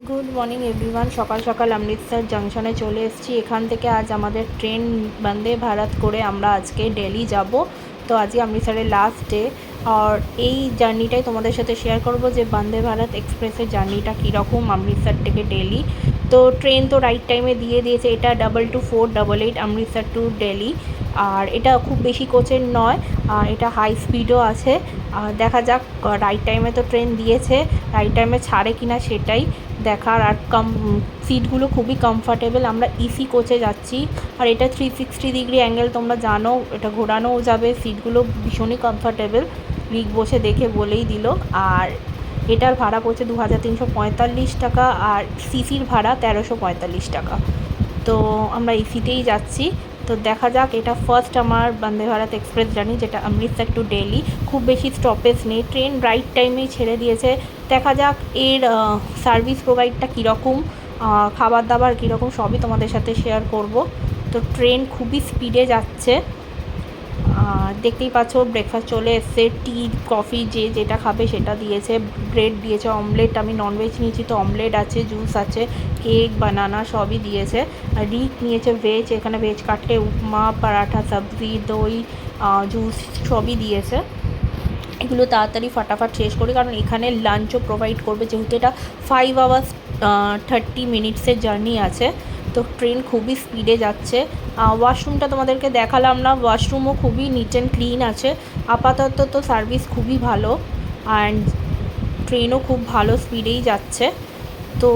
Good morning everyone. সকাল সকাল অমৃতসর জংশনে চলে এসেছি। এখান থেকে আজ আমাদের ট্রেন বন্দে ভারত করে আমরা আজকে দিল্লি যাব। তো আজকে অমৃতসরের লাস্ট ডে, আর এই জার্নিটাই তোমাদের সাথে শেয়ার করব যে বন্দে ভারত এক্সপ্রেসের জার্নিটা কীরকম অমৃতসর থেকে দিল্লি। তো ট্রেন তো রাইট টাইমে দিয়ে দিয়েছে, এটা 22488 অমৃতসর টু দিল্লি। আর এটা খুব বেশি কোচের নয়, এটা হাই স্পিডও আছে। দেখা যাক, রাইট টাইমে তো ট্রেন দিয়েছে, রাইট টাইমে ছাড়ে কিনা সেটাই দেখার। আর সিটগুলো খুবই কমফর্টেবল। আমরা ইসি কোচে যাচ্ছি, আর এটা 360 ডিগ্রি অ্যাঙ্গেল, তোমরা জানো এটা ঘোরানোও যাবে। সিটগুলো ভীষণই কমফর্টেবল, রিক বসে দেখে বলেই দিল। আর এটার ভাড়া পড়ছে 2345 টাকা, আর সিসির ভাড়া 1345 টাকা। তো আমরা ইসিতেই যাচ্ছি। তো দেখা যাক, এটা ফার্স্ট আমার বন্দে ভারত এক্সপ্রেস জার্নি, যেটা অমৃতসর টু দিল্লি। খুব বেশি স্টপেজ নেই, ট্রেন রাইট টাইমেই ছেড়ে দিয়েছে। দেখা যাক এর সার্ভিস প্রোভাইডটা কীরকম, খাবার দাবার কীরকম, সবই তোমাদের সাথে শেয়ার করব। তো ট্রেন খুবই স্পিডে যাচ্ছে, দেখতেই পাচ্ছ। ব্রেকফাস্ট চলে এসছে, টি কফি যে যেটা খাবে সেটা দিয়েছে, ব্রেড দিয়েছে, অমলেট, আমি ননভেজ নিয়েছি তো অমলেট আছে, জুস আছে, কেক, বানানা সবই দিয়েছে। আর রিক নিয়েছে ভেজ, এখানে ভেজ কাটলে উপমা, পরাঠা, সবজি, দই, জুস সবই দিয়েছে। এগুলো তাড়াতাড়ি ফাটাফাট শেষ করি, কারণ এখানে লাঞ্চও প্রোভাইড করবে, যেহেতু এটা 5 আওয়ার্স 30 মিনিটসের জার্নি আছে। তো ট্রেন খুবই স্পিডে যাচ্ছে। ওয়াশরুমটা তোমাদেরকে দেখালাম না, ওয়াশরুমও খুবই নিট অ্যান্ড ক্লিন আছে। আপাতত তো সার্ভিস খুবই ভালো, অ্যান্ড ট্রেনও খুব ভালো স্পিডেই যাচ্ছে। তো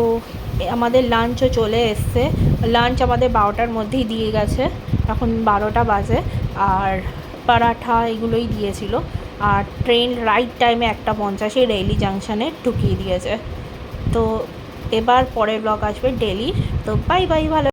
আমাদের লাঞ্চও চলে এসছে, লাঞ্চ আমাদের 12টার মধ্যেই দিয়ে গেছে, এখন 12টা বাজে। আর পরাঠা এগুলোই দিয়েছিল। আর ট্রেন রাইট টাইমে 1:50 দিল্লি জাংশনে ঢুকিয়ে দিয়েছে। তো এবার পরের ব্লগ আসবে দিল্লির। তো বাই বাই, ভালো।